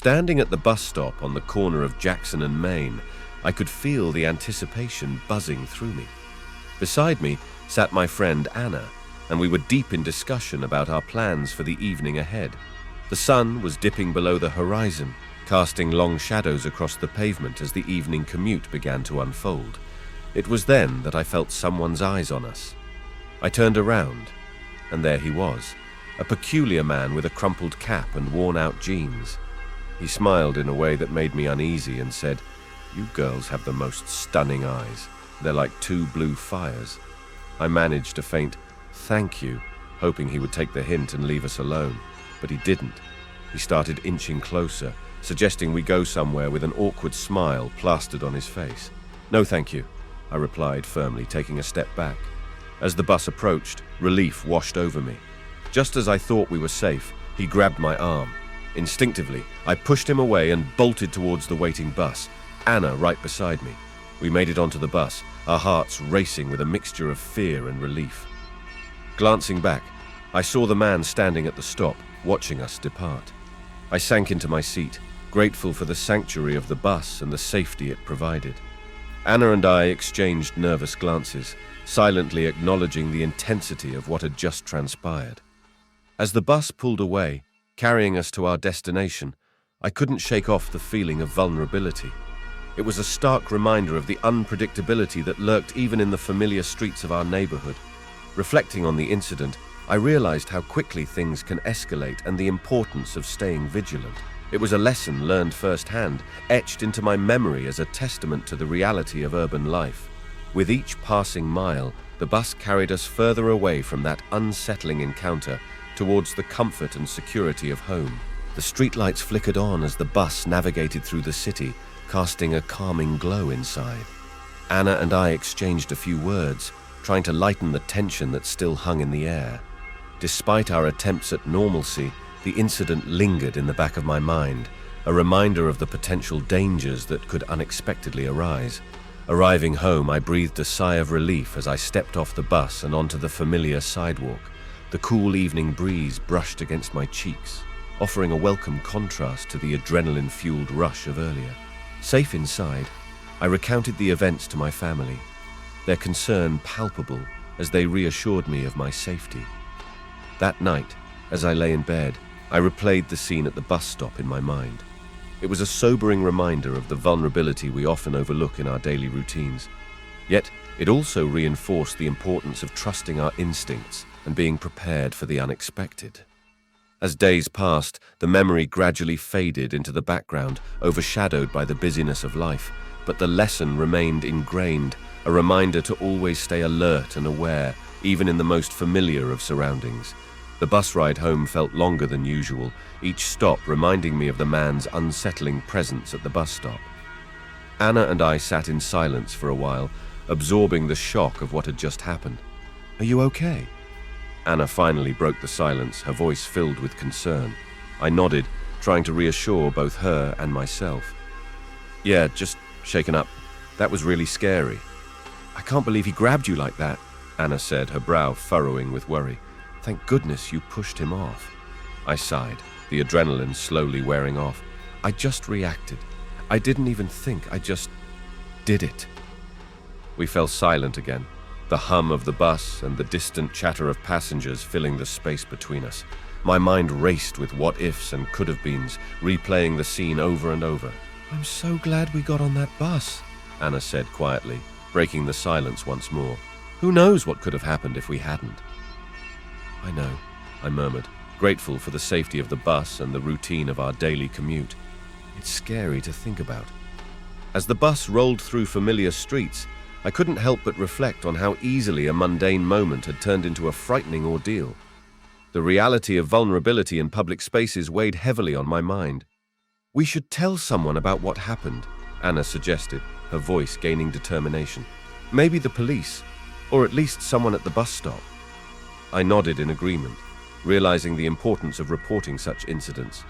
Standing at the bus stop on the corner of Jackson and Main, I could feel the anticipation buzzing through me. Beside me sat my friend Anna, and we were deep in discussion about our plans for the evening ahead. The sun was dipping below the horizon, casting long shadows across the pavement as the evening commute began to unfold. It was then that I felt someone's eyes on us. I turned around, and there he was, a peculiar man with a crumpled cap and worn-out jeans. He smiled in a way that made me uneasy and said, "You girls have the most stunning eyes. They're like two blue fires." I managed a faint "thank you," hoping he would take the hint and leave us alone, but he didn't. He started inching closer, suggesting we go somewhere with an awkward smile plastered on his face. "No, thank you," I replied firmly, taking a step back. As the bus approached, relief washed over me. Just as I thought we were safe, he grabbed my arm. Instinctively, I pushed him away and bolted towards the waiting bus, Anna right beside me. We made it onto the bus, our hearts racing with a mixture of fear and relief. Glancing back, I saw the man standing at the stop, watching us depart. I sank into my seat, grateful for the sanctuary of the bus and the safety it provided. Anna and I exchanged nervous glances, silently acknowledging the intensity of what had just transpired. As the bus pulled away, carrying us to our destination, I couldn't shake off the feeling of vulnerability. It was a stark reminder of the unpredictability that lurked even in the familiar streets of our neighborhood. Reflecting on the incident, I realized how quickly things can escalate and the importance of staying vigilant. It was a lesson learned firsthand, etched into my memory as a testament to the reality of urban life. With each passing mile, the bus carried us further away from that unsettling encounter towards the comfort and security of home. The streetlights flickered on as the bus navigated through the city, casting a calming glow inside. Anna and I exchanged a few words, trying to lighten the tension that still hung in the air. Despite our attempts at normalcy, the incident lingered in the back of my mind, a reminder of the potential dangers that could unexpectedly arise. Arriving home, I breathed a sigh of relief as I stepped off the bus and onto the familiar sidewalk. The cool evening breeze brushed against my cheeks, offering a welcome contrast to the adrenaline-fueled rush of earlier. Safe inside, I recounted the events to my family, their concern palpable as they reassured me of my safety. That night, as I lay in bed, I replayed the scene at the bus stop in my mind. It was a sobering reminder of the vulnerability we often overlook in our daily routines. Yet, it also reinforced the importance of trusting our instincts and being prepared for the unexpected. As days passed, the memory gradually faded into the background, overshadowed by the busyness of life, but the lesson remained ingrained, a reminder to always stay alert and aware, even in the most familiar of surroundings. The bus ride home felt longer than usual, each stop reminding me of the man's unsettling presence at the bus stop. Anna and I sat in silence for a while, absorbing the shock of what had just happened. "Are you okay?" Anna finally broke the silence, her voice filled with concern. I nodded, trying to reassure both her and myself. "Yeah, just shaken up. That was really scary." "I can't believe he grabbed you like that," Anna said, her brow furrowing with worry. "Thank goodness you pushed him off." I sighed, the adrenaline slowly wearing off. "I just reacted. I didn't even think, I just did it." We fell silent again, the hum of the bus and the distant chatter of passengers filling the space between us. My mind raced with what-ifs and could-have-beens, replaying the scene over and over. "I'm so glad we got on that bus," Anna said quietly, breaking the silence once more. "Who knows what could have happened if we hadn't?" "I know," I murmured, grateful for the safety of the bus and the routine of our daily commute. It's scary to think about. As the bus rolled through familiar streets, I couldn't help but reflect on how easily a mundane moment had turned into a frightening ordeal. The reality of vulnerability in public spaces weighed heavily on my mind. "We should tell someone about what happened," Anna suggested, her voice gaining determination. "Maybe the police, or at least someone at the bus stop." I nodded in agreement, realizing the importance of reporting such incidents.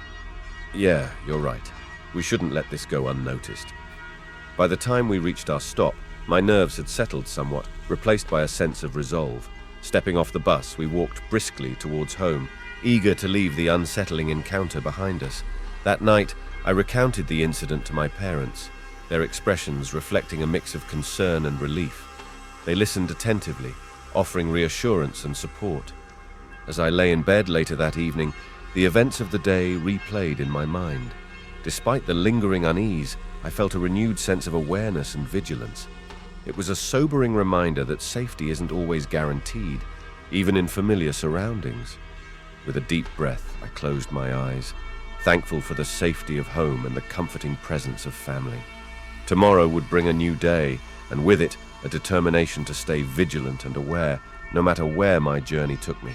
"Yeah, you're right. We shouldn't let this go unnoticed." By the time we reached our stop, my nerves had settled somewhat, replaced by a sense of resolve. Stepping off the bus, we walked briskly towards home, eager to leave the unsettling encounter behind us. That night, I recounted the incident to my parents, their expressions reflecting a mix of concern and relief. They listened attentively, offering reassurance and support. As I lay in bed later that evening, the events of the day replayed in my mind. Despite the lingering unease, I felt a renewed sense of awareness and vigilance. It was a sobering reminder that safety isn't always guaranteed, even in familiar surroundings. With a deep breath, I closed my eyes, thankful for the safety of home and the comforting presence of family. Tomorrow would bring a new day, and with it, a determination to stay vigilant and aware, no matter where my journey took me.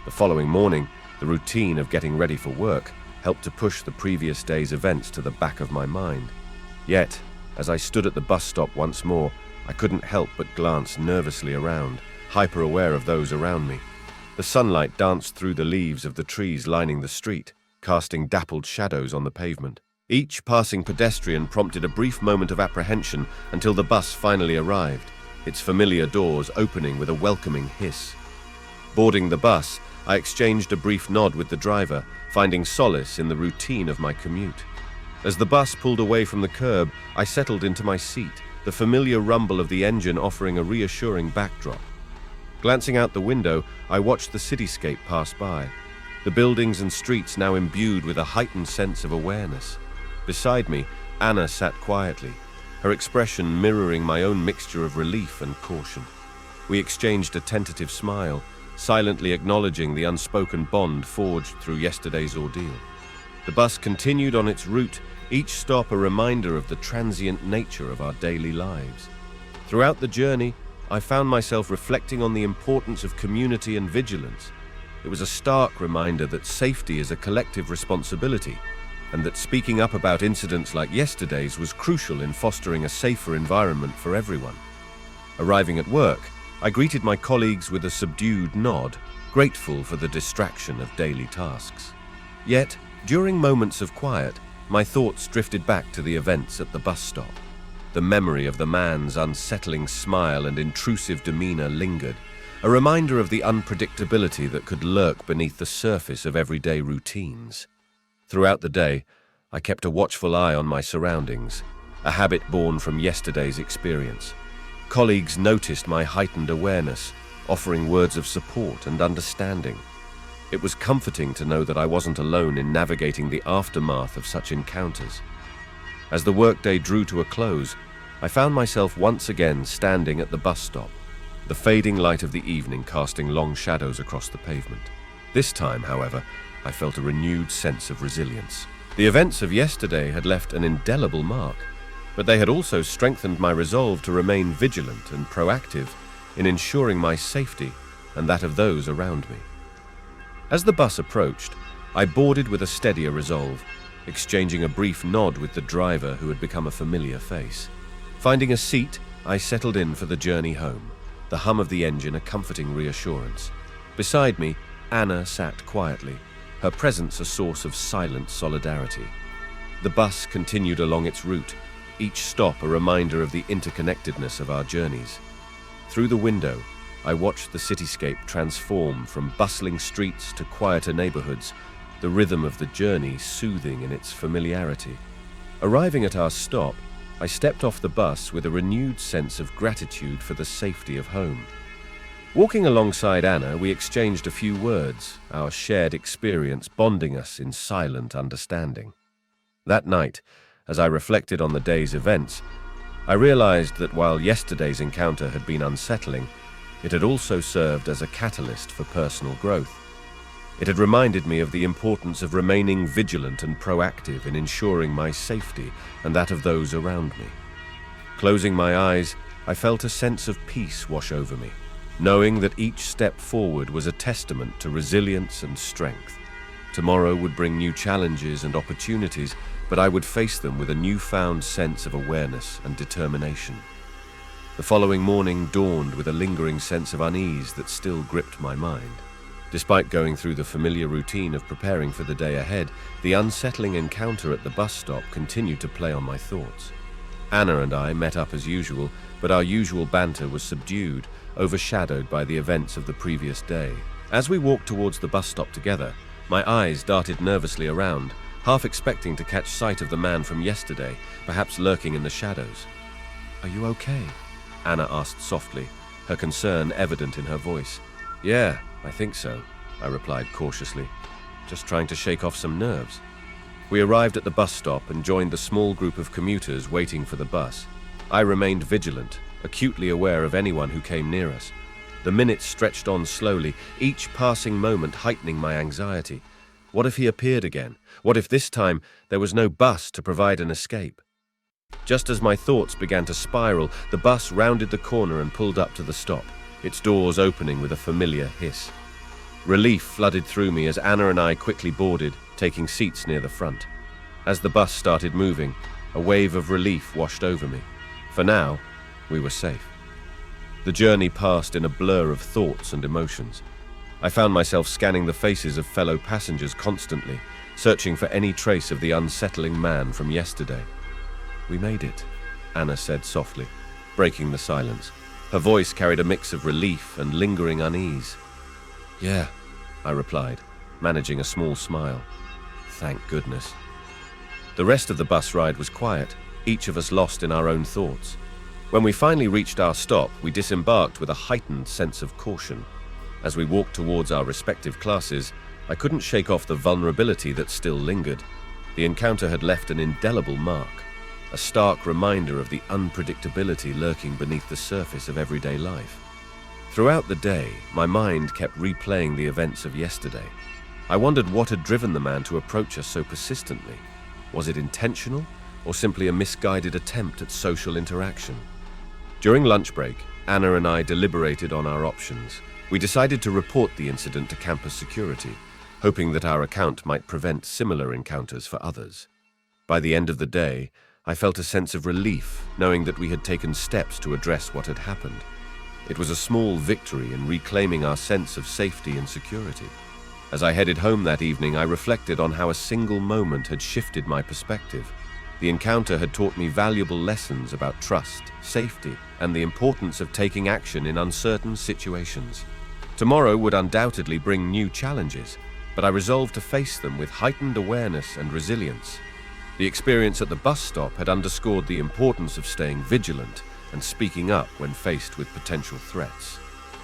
The following morning, the routine of getting ready for work helped to push the previous day's events to the back of my mind. Yet, as I stood at the bus stop once more, I couldn't help but glance nervously around, hyper-aware of those around me. The sunlight danced through the leaves of the trees lining the street, casting dappled shadows on the pavement. Each passing pedestrian prompted a brief moment of apprehension until the bus finally arrived, its familiar doors opening with a welcoming hiss. Boarding the bus, I exchanged a brief nod with the driver, finding solace in the routine of my commute. As the bus pulled away from the curb, I settled into my seat, the familiar rumble of the engine offering a reassuring backdrop. Glancing out the window, I watched the cityscape pass by, the buildings and streets now imbued with a heightened sense of awareness. Beside me, Anna sat quietly, her expression mirroring my own mixture of relief and caution. We exchanged a tentative smile, silently acknowledging the unspoken bond forged through yesterday's ordeal. The bus continued on its route, each stop a reminder of the transient nature of our daily lives. Throughout the journey, I found myself reflecting on the importance of community and vigilance. It was a stark reminder that safety is a collective responsibility, and that speaking up about incidents like yesterday's was crucial in fostering a safer environment for everyone. Arriving at work, I greeted my colleagues with a subdued nod, grateful for the distraction of daily tasks. Yet, during moments of quiet, my thoughts drifted back to the events at the bus stop. The memory of the man's unsettling smile and intrusive demeanor lingered, a reminder of the unpredictability that could lurk beneath the surface of everyday routines. Throughout the day, I kept a watchful eye on my surroundings, a habit born from yesterday's experience. Colleagues noticed my heightened awareness, offering words of support and understanding. It was comforting to know that I wasn't alone in navigating the aftermath of such encounters. As the workday drew to a close, I found myself once again standing at the bus stop, the fading light of the evening casting long shadows across the pavement. This time, however, I felt a renewed sense of resilience. The events of yesterday had left an indelible mark, but they had also strengthened my resolve to remain vigilant and proactive in ensuring my safety and that of those around me. As the bus approached, I boarded with a steadier resolve, exchanging a brief nod with the driver who had become a familiar face. Finding a seat, I settled in for the journey home, the hum of the engine a comforting reassurance. Beside me, Anna sat quietly, her presence a source of silent solidarity. The bus continued along its route, each stop a reminder of the interconnectedness of our journeys. Through the window, I watched the cityscape transform from bustling streets to quieter neighborhoods, the rhythm of the journey soothing in its familiarity. Arriving at our stop, I stepped off the bus with a renewed sense of gratitude for the safety of home. Walking alongside Anna, we exchanged a few words, our shared experience bonding us in silent understanding. That night, as I reflected on the day's events, I realized that while yesterday's encounter had been unsettling, it had also served as a catalyst for personal growth. It had reminded me of the importance of remaining vigilant and proactive in ensuring my safety and that of those around me. Closing my eyes, I felt a sense of peace wash over me, knowing that each step forward was a testament to resilience and strength. Tomorrow would bring new challenges and opportunities, but I would face them with a newfound sense of awareness and determination. The following morning dawned with a lingering sense of unease that still gripped my mind. Despite going through the familiar routine of preparing for the day ahead, the unsettling encounter at the bus stop continued to play on my thoughts. Anna and I met up as usual, but our usual banter was subdued, overshadowed by the events of the previous day. As we walked towards the bus stop together, my eyes darted nervously around, half expecting to catch sight of the man from yesterday, perhaps lurking in the shadows. "Are you okay?" Anna asked softly, her concern evident in her voice. "Yeah, I think so," I replied cautiously, just trying to shake off some nerves. We arrived at the bus stop and joined the small group of commuters waiting for the bus. I remained vigilant, acutely aware of anyone who came near us. The minutes stretched on slowly, each passing moment heightening my anxiety. What if he appeared again? What if this time there was no bus to provide an escape? Just as my thoughts began to spiral, the bus rounded the corner and pulled up to the stop, its doors opening with a familiar hiss. Relief flooded through me as Anna and I quickly boarded, taking seats near the front. As the bus started moving, a wave of relief washed over me. For now, we were safe. The journey passed in a blur of thoughts and emotions. I found myself scanning the faces of fellow passengers constantly, searching for any trace of the unsettling man from yesterday. "We made it," Anna said softly, breaking the silence. Her voice carried a mix of relief and lingering unease. "Yeah," I replied, managing a small smile. Thank goodness. The rest of the bus ride was quiet, each of us lost in our own thoughts. When we finally reached our stop, we disembarked with a heightened sense of caution. As we walked towards our respective classes, I couldn't shake off the vulnerability that still lingered. The encounter had left an indelible mark, a stark reminder of the unpredictability lurking beneath the surface of everyday life. Throughout the day, my mind kept replaying the events of yesterday. I wondered what had driven the man to approach us so persistently. Was it intentional, or simply a misguided attempt at social interaction? During lunch break, Anna and I deliberated on our options. We decided to report the incident to campus security, hoping that our account might prevent similar encounters for others. By the end of the day, I felt a sense of relief, knowing that we had taken steps to address what had happened. It was a small victory in reclaiming our sense of safety and security. As I headed home that evening, I reflected on how a single moment had shifted my perspective. The encounter had taught me valuable lessons about trust, safety, and the importance of taking action in uncertain situations. Tomorrow would undoubtedly bring new challenges, but I resolved to face them with heightened awareness and resilience. The experience at the bus stop had underscored the importance of staying vigilant and speaking up when faced with potential threats.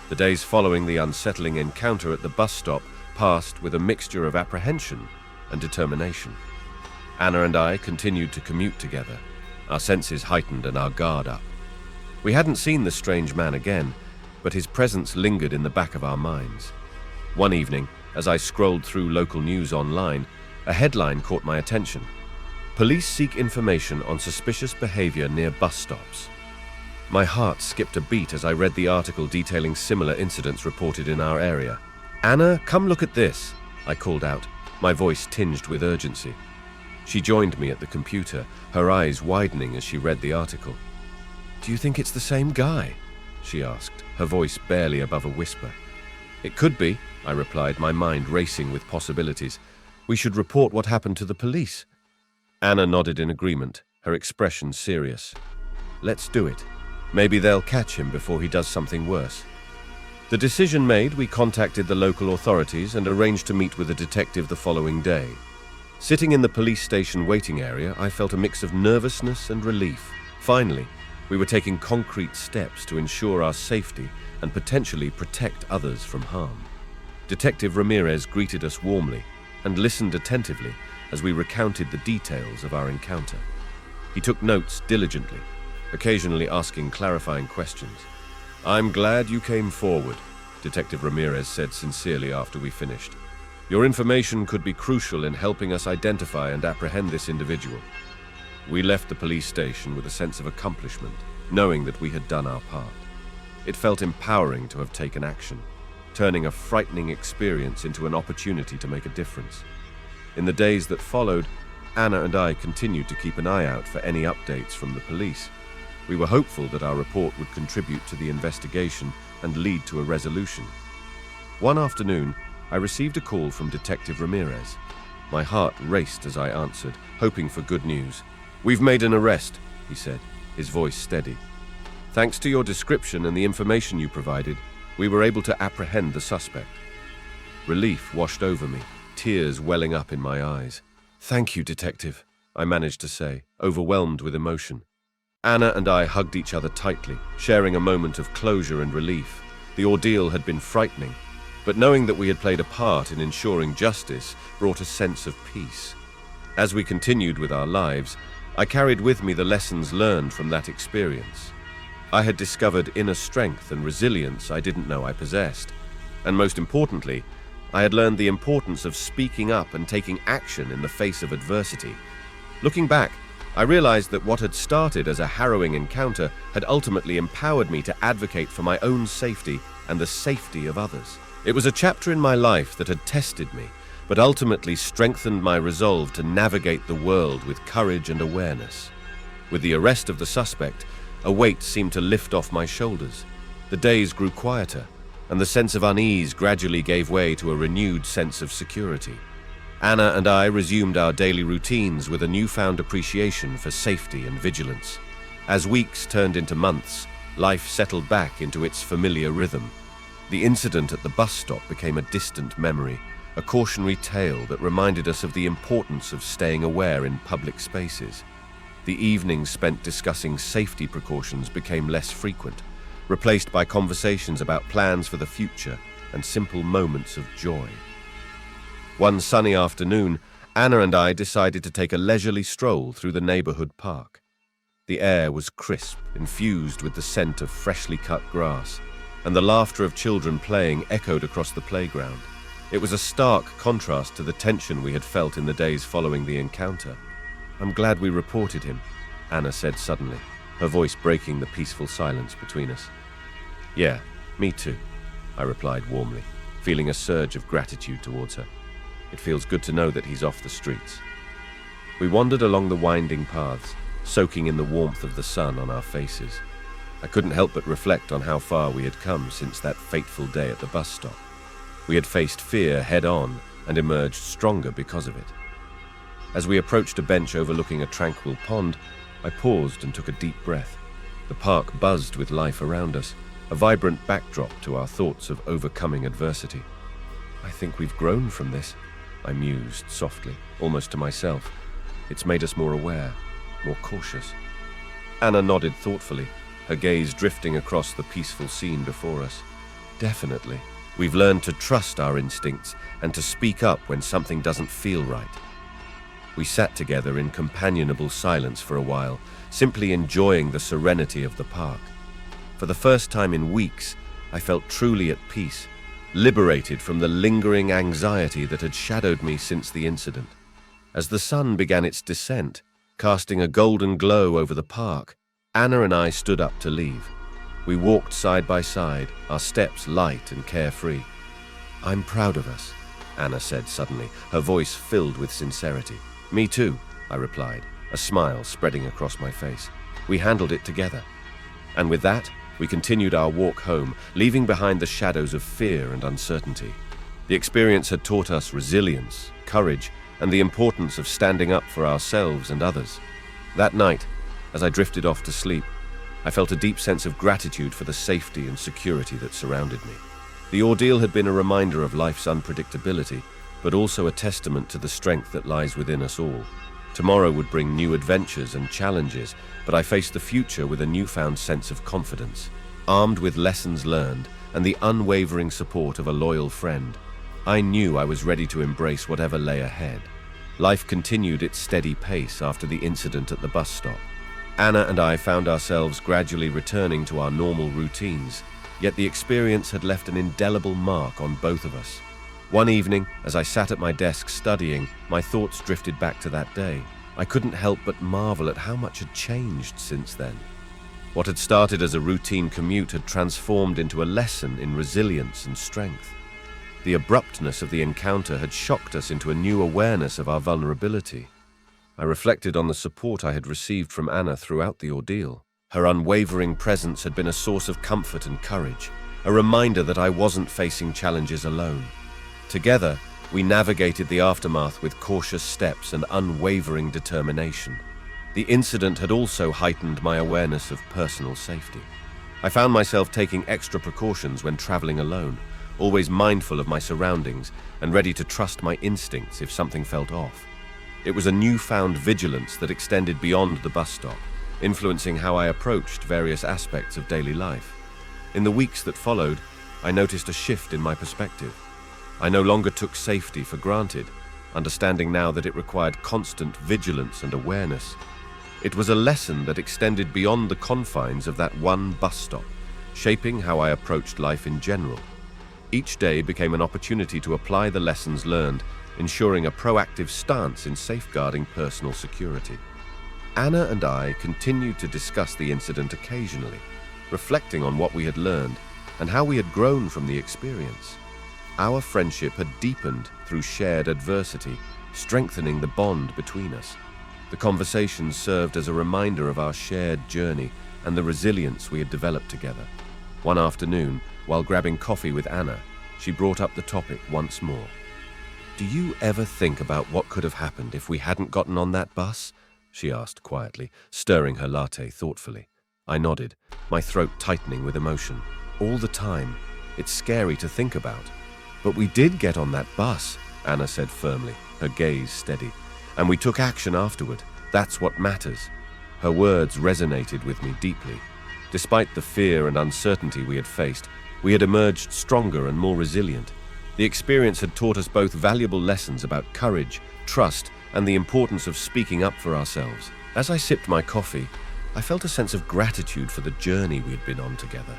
The days following the unsettling encounter at the bus stop passed with a mixture of apprehension and determination. Anna and I continued to commute together, our senses heightened and our guard up. We hadn't seen the strange man again, but his presence lingered in the back of our minds. One evening, as I scrolled through local news online, a headline caught my attention. "Police seek information on suspicious behavior near bus stops." My heart skipped a beat as I read the article detailing similar incidents reported in our area. "Anna, come look at this," I called out, my voice tinged with urgency. She joined me at the computer, her eyes widening as she read the article. "Do you think it's the same guy?" she asked, her voice barely above a whisper. "It could be," I replied, my mind racing with possibilities. "We should report what happened to the police." Anna nodded in agreement, her expression serious. "Let's do it. Maybe they'll catch him before he does something worse." The decision made, we contacted the local authorities and arranged to meet with a detective the following day. Sitting in the police station waiting area, I felt a mix of nervousness and relief. Finally, we were taking concrete steps to ensure our safety and potentially protect others from harm. Detective Ramirez greeted us warmly and listened attentively as we recounted the details of our encounter. He took notes diligently, occasionally asking clarifying questions. "I'm glad you came forward," Detective Ramirez said sincerely after we finished. "Your information could be crucial in helping us identify and apprehend this individual." We left the police station with a sense of accomplishment, knowing that we had done our part. It felt empowering to have taken action, turning a frightening experience into an opportunity to make a difference. In the days that followed, Anna and I continued to keep an eye out for any updates from the police. We were hopeful that our report would contribute to the investigation and lead to a resolution. One afternoon, I received a call from Detective Ramirez. My heart raced as I answered, hoping for good news. "We've made an arrest," he said, his voice steady. "Thanks to your description and the information you provided, we were able to apprehend the suspect." Relief washed over me, tears welling up in my eyes. "Thank you, Detective," I managed to say, overwhelmed with emotion. Anna and I hugged each other tightly, sharing a moment of closure and relief. The ordeal had been frightening, but knowing that we had played a part in ensuring justice brought a sense of peace. As we continued with our lives, I carried with me the lessons learned from that experience. I had discovered inner strength and resilience I didn't know I possessed. And most importantly, I had learned the importance of speaking up and taking action in the face of adversity. Looking back, I realized that what had started as a harrowing encounter had ultimately empowered me to advocate for my own safety and the safety of others. It was a chapter in my life that had tested me, but ultimately strengthened my resolve to navigate the world with courage and awareness. With the arrest of the suspect, a weight seemed to lift off my shoulders. The days grew quieter, and the sense of unease gradually gave way to a renewed sense of security. Anna and I resumed our daily routines with a newfound appreciation for safety and vigilance. As weeks turned into months, life settled back into its familiar rhythm. The incident at the bus stop became a distant memory, a cautionary tale that reminded us of the importance of staying aware in public spaces. The evenings spent discussing safety precautions became less frequent, replaced by conversations about plans for the future and simple moments of joy. One sunny afternoon, Anna and I decided to take a leisurely stroll through the neighborhood park. The air was crisp, infused with the scent of freshly cut grass, and the laughter of children playing echoed across the playground. It was a stark contrast to the tension we had felt in the days following the encounter. "I'm glad we reported him," Anna said suddenly, her voice breaking the peaceful silence between us. "Yeah, me too," I replied warmly, feeling a surge of gratitude towards her. "It feels good to know that he's off the streets." We wandered along the winding paths, soaking in the warmth of the sun on our faces. I couldn't help but reflect on how far we had come since that fateful day at the bus stop. We had faced fear head-on and emerged stronger because of it. As we approached a bench overlooking a tranquil pond, I paused and took a deep breath. The park buzzed with life around us, a vibrant backdrop to our thoughts of overcoming adversity. "I think we've grown from this," I mused softly, almost to myself. "It's made us more aware, more cautious." Anna nodded thoughtfully, her gaze drifting across the peaceful scene before us. "Definitely. We've learned to trust our instincts and to speak up when something doesn't feel right." We sat together in companionable silence for a while, simply enjoying the serenity of the park. For the first time in weeks, I felt truly at peace, liberated from the lingering anxiety that had shadowed me since the incident. As the sun began its descent, casting a golden glow over the park, Anna and I stood up to leave. We walked side by side, our steps light and carefree. "I'm proud of us," Anna said suddenly, her voice filled with sincerity. "Me too," I replied, a smile spreading across my face. "We handled it together." And with that, we continued our walk home, leaving behind the shadows of fear and uncertainty. The experience had taught us resilience, courage, and the importance of standing up for ourselves and others. That night, as I drifted off to sleep, I felt a deep sense of gratitude for the safety and security that surrounded me. The ordeal had been a reminder of life's unpredictability, but also a testament to the strength that lies within us all. Tomorrow would bring new adventures and challenges, but I faced the future with a newfound sense of confidence. Armed with lessons learned and the unwavering support of a loyal friend, I knew I was ready to embrace whatever lay ahead. Life continued its steady pace after the incident at the bus stop. Anna and I found ourselves gradually returning to our normal routines, yet the experience had left an indelible mark on both of us. One evening, as I sat at my desk studying, my thoughts drifted back to that day. I couldn't help but marvel at how much had changed since then. What had started as a routine commute had transformed into a lesson in resilience and strength. The abruptness of the encounter had shocked us into a new awareness of our vulnerability. I reflected on the support I had received from Anna throughout the ordeal. Her unwavering presence had been a source of comfort and courage, a reminder that I wasn't facing challenges alone. Together, we navigated the aftermath with cautious steps and unwavering determination. The incident had also heightened my awareness of personal safety. I found myself taking extra precautions when traveling alone, always mindful of my surroundings and ready to trust my instincts if something felt off. It was a newfound vigilance that extended beyond the bus stop, influencing how I approached various aspects of daily life. In the weeks that followed, I noticed a shift in my perspective. I no longer took safety for granted, understanding now that it required constant vigilance and awareness. It was a lesson that extended beyond the confines of that one bus stop, shaping how I approached life in general. Each day became an opportunity to apply the lessons learned, ensuring a proactive stance in safeguarding personal security. Anna and I continued to discuss the incident occasionally, reflecting on what we had learned and how we had grown from the experience. Our friendship had deepened through shared adversity, strengthening the bond between us. The conversations served as a reminder of our shared journey and the resilience we had developed together. One afternoon, while grabbing coffee with Anna, she brought up the topic once more. "Do you ever think about what could have happened if we hadn't gotten on that bus?" she asked quietly, stirring her latte thoughtfully. I nodded, my throat tightening with emotion. "All the time. It's scary to think about." "But we did get on that bus," Anna said firmly, her gaze steady. "And we took action afterward. That's what matters." Her words resonated with me deeply. Despite the fear and uncertainty we had faced, we had emerged stronger and more resilient. The experience had taught us both valuable lessons about courage, trust, and the importance of speaking up for ourselves. As I sipped my coffee, I felt a sense of gratitude for the journey we had been on together.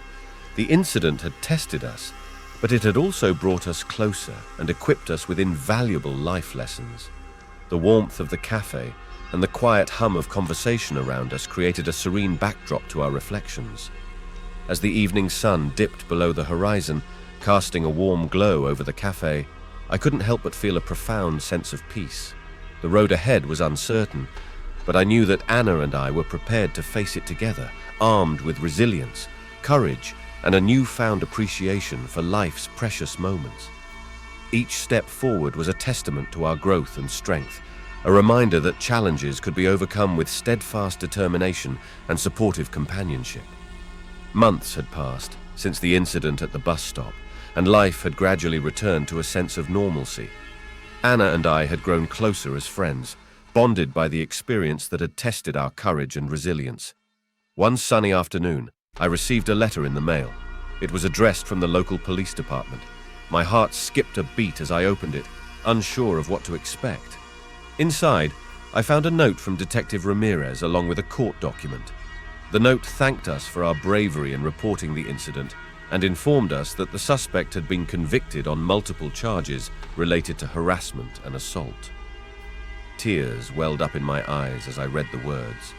The incident had tested us, but it had also brought us closer and equipped us with invaluable life lessons. The warmth of the cafe and the quiet hum of conversation around us created a serene backdrop to our reflections. As the evening sun dipped below the horizon, casting a warm glow over the cafe, I couldn't help but feel a profound sense of peace. The road ahead was uncertain, but I knew that Anna and I were prepared to face it together, armed with resilience, courage, and a newfound appreciation for life's precious moments. Each step forward was a testament to our growth and strength, a reminder that challenges could be overcome with steadfast determination and supportive companionship. Months had passed since the incident at the bus stop, and life had gradually returned to a sense of normalcy. Anna and I had grown closer as friends, bonded by the experience that had tested our courage and resilience. One sunny afternoon, I received a letter in the mail. It was addressed from the local police department. My heart skipped a beat as I opened it, unsure of what to expect. Inside, I found a note from Detective Ramirez along with a court document. The note thanked us for our bravery in reporting the incident and informed us that the suspect had been convicted on multiple charges related to harassment and assault. Tears welled up in my eyes as I read the words.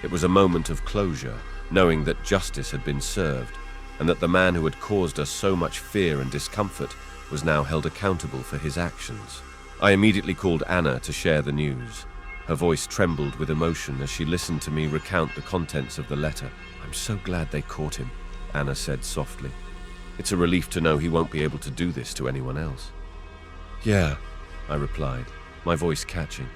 It was a moment of closure, knowing that justice had been served and that the man who had caused us so much fear and discomfort was now held accountable for his actions. I immediately called Anna to share the news. Her voice trembled with emotion as she listened to me recount the contents of the letter. "I'm so glad they caught him," Anna said softly. "It's a relief to know he won't be able to do this to anyone else." "Yeah," I replied, my voice catching.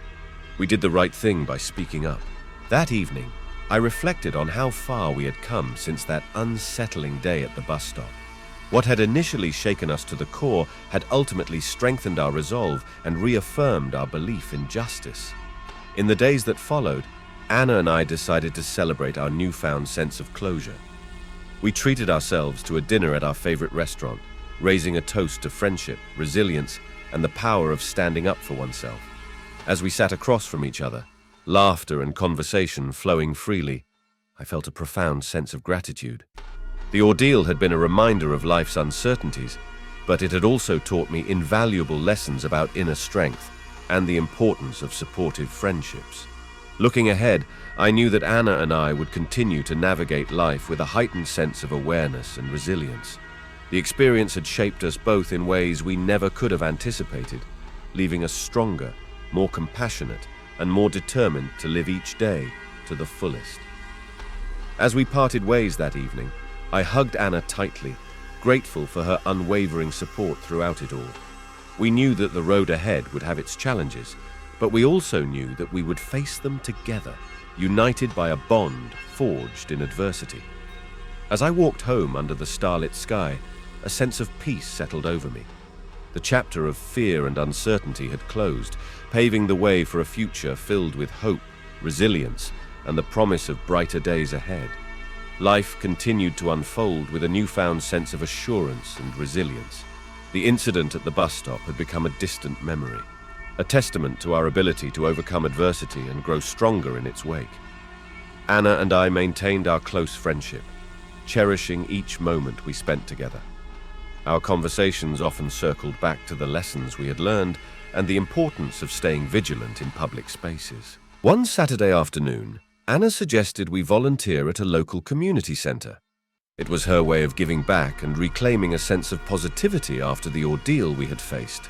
We did the right thing by speaking up. That evening, I reflected on how far we had come since that unsettling day at the bus stop. What had initially shaken us to the core had ultimately strengthened our resolve and reaffirmed our belief in justice. In the days that followed, Anna and I decided to celebrate our newfound sense of closure. We treated ourselves to a dinner at our favorite restaurant, raising a toast to friendship, resilience, and the power of standing up for oneself. As we sat across from each other, laughter and conversation flowing freely, I felt a profound sense of gratitude. The ordeal had been a reminder of life's uncertainties, but it had also taught me invaluable lessons about inner strength and the importance of supportive friendships. Looking ahead, I knew that Anna and I would continue to navigate life with a heightened sense of awareness and resilience. The experience had shaped us both in ways we never could have anticipated, leaving us stronger, more compassionate, and more determined to live each day to the fullest. As we parted ways that evening, I hugged Anna tightly, grateful for her unwavering support throughout it all. We knew that the road ahead would have its challenges, but we also knew that we would face them together, united by a bond forged in adversity. As I walked home under the starlit sky, a sense of peace settled over me. The chapter of fear and uncertainty had closed, paving the way for a future filled with hope, resilience, and the promise of brighter days ahead. Life continued to unfold with a newfound sense of assurance and resilience. The incident at the bus stop had become a distant memory, a testament to our ability to overcome adversity and grow stronger in its wake. Anna and I maintained our close friendship, cherishing each moment we spent together. Our conversations often circled back to the lessons we had learned and the importance of staying vigilant in public spaces. One Saturday afternoon, Anna suggested we volunteer at a local community center. It was her way of giving back and reclaiming a sense of positivity after the ordeal we had faced.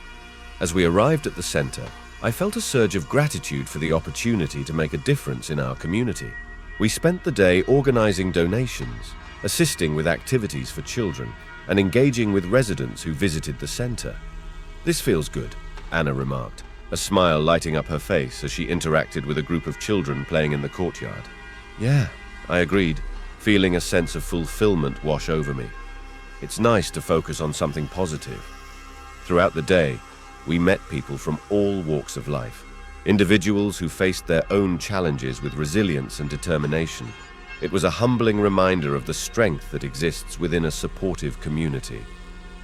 As we arrived at the center, I felt a surge of gratitude for the opportunity to make a difference in our community. We spent the day organizing donations, assisting with activities for children, and engaging with residents who visited the center. "This feels good," Anna remarked, a smile lighting up her face as she interacted with a group of children playing in the courtyard. "Yeah," I agreed, feeling a sense of fulfillment wash over me. It's nice to focus on something positive. Throughout the day, we met people from all walks of life, individuals who faced their own challenges with resilience and determination. It was a humbling reminder of the strength that exists within a supportive community.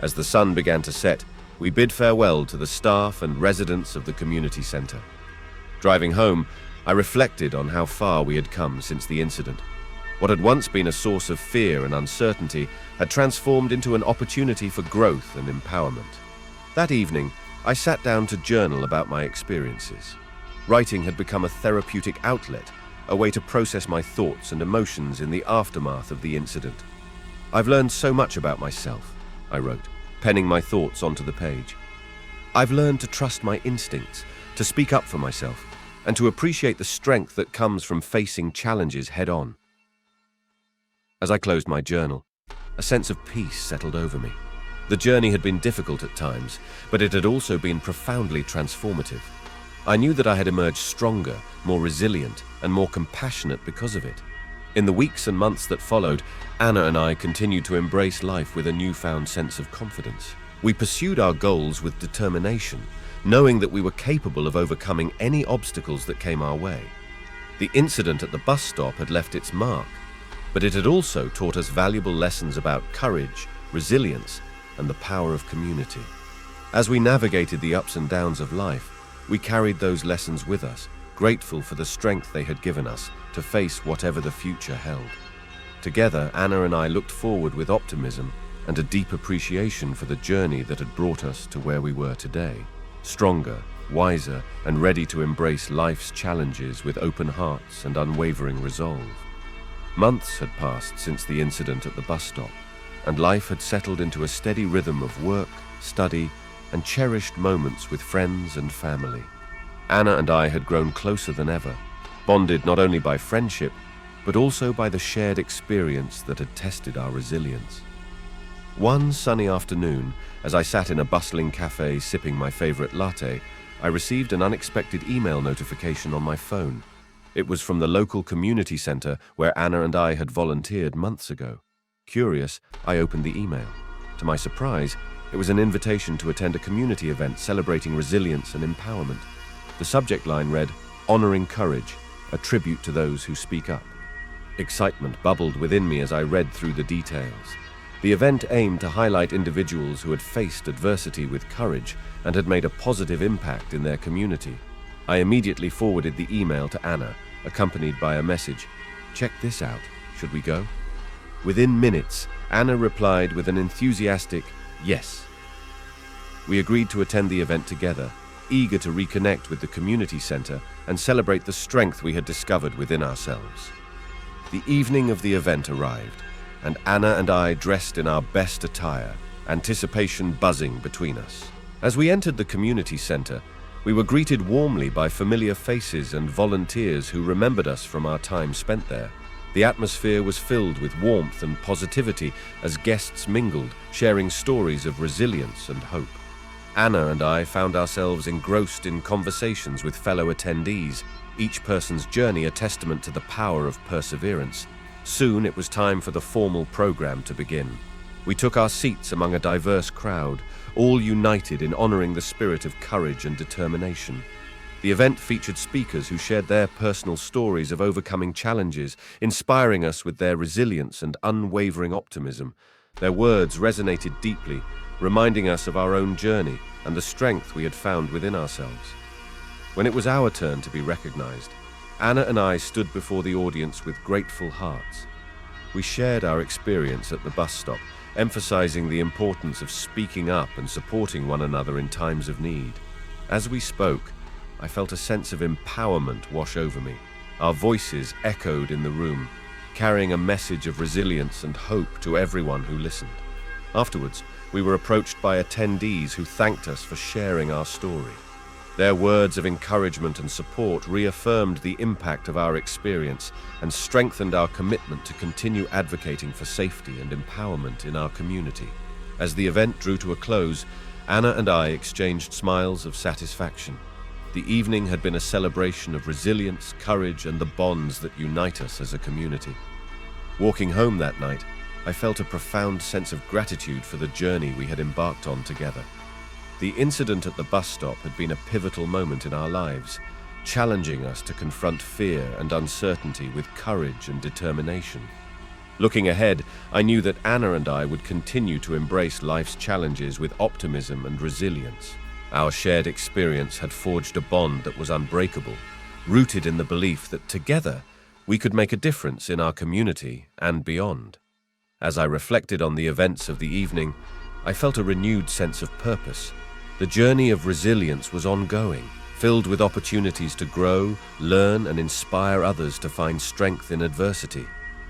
As the sun began to set, we bid farewell to the staff and residents of the community center. Driving home, I reflected on how far we had come since the incident. What had once been a source of fear and uncertainty had transformed into an opportunity for growth and empowerment. That evening, I sat down to journal about my experiences. Writing had become a therapeutic outlet, a way to process my thoughts and emotions in the aftermath of the incident. "I've learned so much about myself," I wrote, penning my thoughts onto the page. "I've learned to trust my instincts, to speak up for myself, and to appreciate the strength that comes from facing challenges head-on." As I closed my journal, a sense of peace settled over me. The journey had been difficult at times, but it had also been profoundly transformative. I knew that I had emerged stronger, more resilient, and more compassionate because of it. In the weeks and months that followed, Anna and I continued to embrace life with a newfound sense of confidence. We pursued our goals with determination, knowing that we were capable of overcoming any obstacles that came our way. The incident at the bus stop had left its mark, but it had also taught us valuable lessons about courage, resilience, and the power of community. As we navigated the ups and downs of life, we carried those lessons with us, grateful for the strength they had given us to face whatever the future held. Together, Anna and I looked forward with optimism and a deep appreciation for the journey that had brought us to where we were today, stronger, wiser, and ready to embrace life's challenges with open hearts and unwavering resolve. Months had passed since the incident at the bus stop, and life had settled into a steady rhythm of work, study, and cherished moments with friends and family. Anna and I had grown closer than ever, bonded not only by friendship, but also by the shared experience that had tested our resilience. One sunny afternoon, as I sat in a bustling cafe sipping my favorite latte, I received an unexpected email notification on my phone. It was from the local community center where Anna and I had volunteered months ago. Curious, I opened the email. To my surprise, it was an invitation to attend a community event celebrating resilience and empowerment. The subject line read, "Honoring Courage, a tribute to those who speak up." Excitement bubbled within me as I read through the details. The event aimed to highlight individuals who had faced adversity with courage and had made a positive impact in their community. I immediately forwarded the email to Anna, accompanied by a message, "Check this out, should we go?" Within minutes, Anna replied with an enthusiastic yes. We agreed to attend the event together, eager to reconnect with the community center and celebrate the strength we had discovered within ourselves. The evening of the event arrived, and Anna and I dressed in our best attire, anticipation buzzing between us. As we entered the community center, we were greeted warmly by familiar faces and volunteers who remembered us from our time spent there. The atmosphere was filled with warmth and positivity as guests mingled, sharing stories of resilience and hope. Anna and I found ourselves engrossed in conversations with fellow attendees, each person's journey a testament to the power of perseverance. Soon it was time for the formal program to begin. We took our seats among a diverse crowd, all united in honoring the spirit of courage and determination. The event featured speakers who shared their personal stories of overcoming challenges, inspiring us with their resilience and unwavering optimism. Their words resonated deeply, reminding us of our own journey and the strength we had found within ourselves. When it was our turn to be recognized, Anna and I stood before the audience with grateful hearts. We shared our experience at the bus stop, emphasizing the importance of speaking up and supporting one another in times of need. As we spoke, I felt a sense of empowerment wash over me. Our voices echoed in the room, carrying a message of resilience and hope to everyone who listened. Afterwards, we were approached by attendees who thanked us for sharing our story. Their words of encouragement and support reaffirmed the impact of our experience and strengthened our commitment to continue advocating for safety and empowerment in our community. As the event drew to a close, Anna and I exchanged smiles of satisfaction. The evening had been a celebration of resilience, courage, and the bonds that unite us as a community. Walking home that night, I felt a profound sense of gratitude for the journey we had embarked on together. The incident at the bus stop had been a pivotal moment in our lives, challenging us to confront fear and uncertainty with courage and determination. Looking ahead, I knew that Anna and I would continue to embrace life's challenges with optimism and resilience. Our shared experience had forged a bond that was unbreakable, rooted in the belief that together we could make a difference in our community and beyond. As I reflected on the events of the evening, I felt a renewed sense of purpose. The journey of resilience was ongoing, filled with opportunities to grow, learn, and inspire others to find strength in adversity.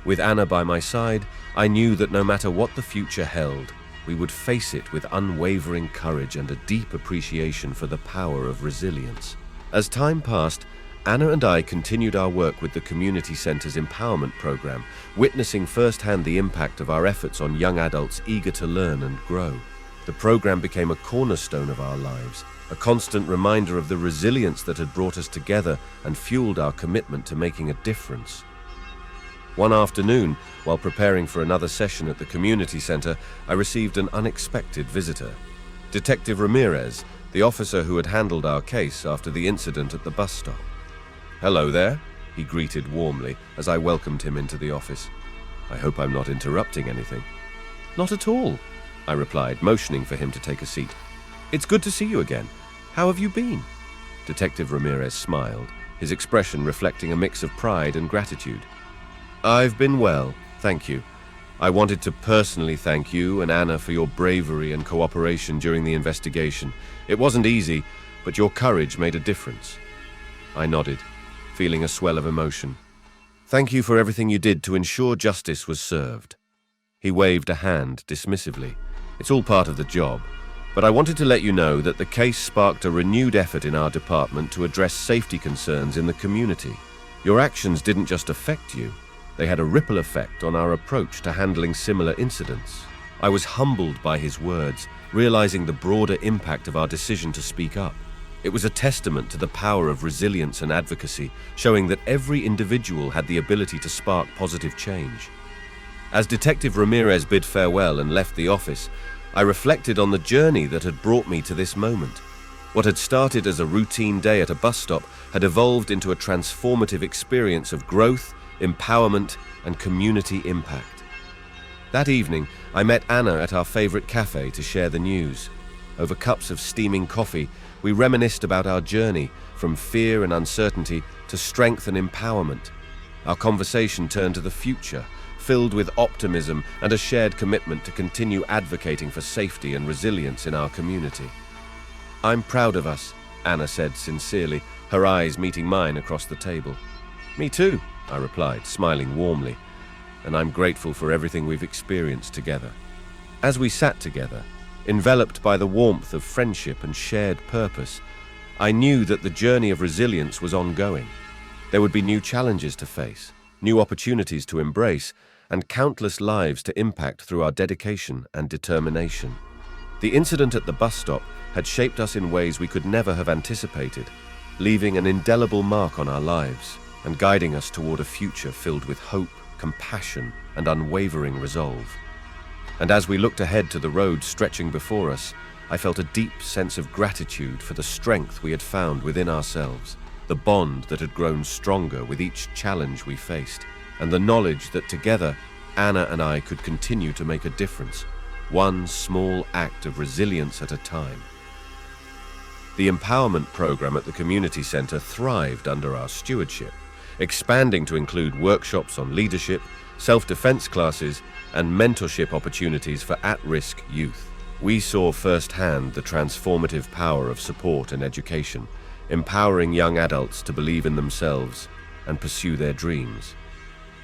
With Anna by my side, I knew that no matter what the future held, we would face it with unwavering courage and a deep appreciation for the power of resilience. As time passed, Anna and I continued our work with the Community Centre's empowerment program, witnessing firsthand the impact of our efforts on young adults eager to learn and grow. The program became a cornerstone of our lives, a constant reminder of the resilience that had brought us together and fueled our commitment to making a difference. One afternoon, while preparing for another session at the community center, I received an unexpected visitor. Detective Ramirez, the officer who had handled our case after the incident at the bus stop. "Hello there," he greeted warmly as I welcomed him into the office. "I hope I'm not interrupting anything." "Not at all," I replied, motioning for him to take a seat. "It's good to see you again. How have you been?" Detective Ramirez smiled, his expression reflecting a mix of pride and gratitude. "I've been well, thank you. I wanted to personally thank you and Anna for your bravery and cooperation during the investigation. It wasn't easy, but your courage made a difference." I nodded, feeling a swell of emotion. "Thank you for everything you did to ensure justice was served." He waved a hand dismissively. "It's all part of the job. But I wanted to let you know that the case sparked a renewed effort in our department to address safety concerns in the community. Your actions didn't just affect you. They had a ripple effect on our approach to handling similar incidents." I was humbled by his words, realizing the broader impact of our decision to speak up. It was a testament to the power of resilience and advocacy, showing that every individual had the ability to spark positive change. As Detective Ramirez bid farewell and left the office, I reflected on the journey that had brought me to this moment. What had started as a routine day at a bus stop had evolved into a transformative experience of growth, empowerment, and community impact. That evening, I met Anna at our favorite cafe to share the news. Over cups of steaming coffee, we reminisced about our journey from fear and uncertainty to strength and empowerment. Our conversation turned to the future, filled with optimism and a shared commitment to continue advocating for safety and resilience in our community. "I'm proud of us," Anna said sincerely, her eyes meeting mine across the table. "Me too," I replied, smiling warmly, "and I'm grateful for everything we've experienced together." As we sat together, enveloped by the warmth of friendship and shared purpose, I knew that the journey of resilience was ongoing. There would be new challenges to face, new opportunities to embrace, and countless lives to impact through our dedication and determination. The incident at the bus stop had shaped us in ways we could never have anticipated, leaving an indelible mark on our lives and guiding us toward a future filled with hope, compassion, and unwavering resolve. And as we looked ahead to the road stretching before us, I felt a deep sense of gratitude for the strength we had found within ourselves, the bond that had grown stronger with each challenge we faced, and the knowledge that together, Anna and I could continue to make a difference, one small act of resilience at a time. The empowerment program at the community center thrived under our stewardship, expanding to include workshops on leadership, self-defense classes, and mentorship opportunities for at-risk youth. We saw firsthand the transformative power of support and education, empowering young adults to believe in themselves and pursue their dreams.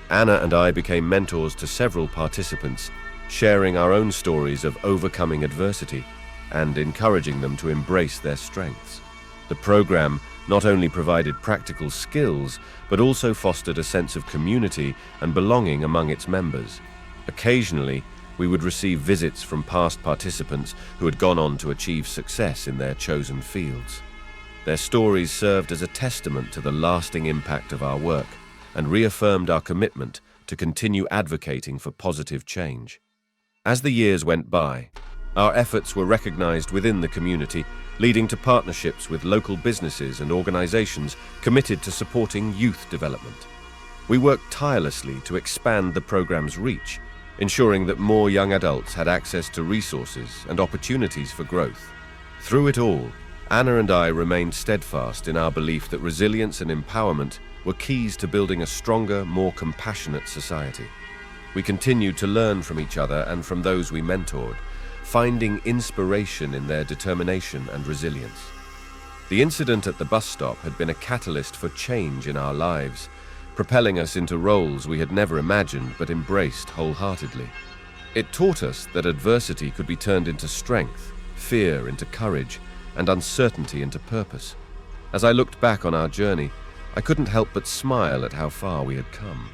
Anna and I became mentors to several participants, sharing our own stories of overcoming adversity and encouraging them to embrace their strengths. The program not only provided practical skills, but also fostered a sense of community and belonging among its members. Occasionally, we would receive visits from past participants who had gone on to achieve success in their chosen fields. Their stories served as a testament to the lasting impact of our work and reaffirmed our commitment to continue advocating for positive change. As the years went by, our efforts were recognized within the community, leading to partnerships with local businesses and organizations committed to supporting youth development. We worked tirelessly to expand the program's reach, ensuring that more young adults had access to resources and opportunities for growth. Through it all, Anna and I remained steadfast in our belief that resilience and empowerment were keys to building a stronger, more compassionate society. We continued to learn from each other and from those we mentored, finding inspiration in their determination and resilience. The incident at the bus stop had been a catalyst for change in our lives, propelling us into roles we had never imagined but embraced wholeheartedly. It taught us that adversity could be turned into strength, fear into courage, and uncertainty into purpose. As I looked back on our journey, I couldn't help but smile at how far we had come.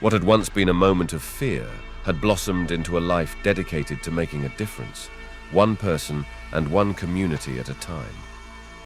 What had once been a moment of fear had blossomed into a life dedicated to making a difference, one person and one community at a time.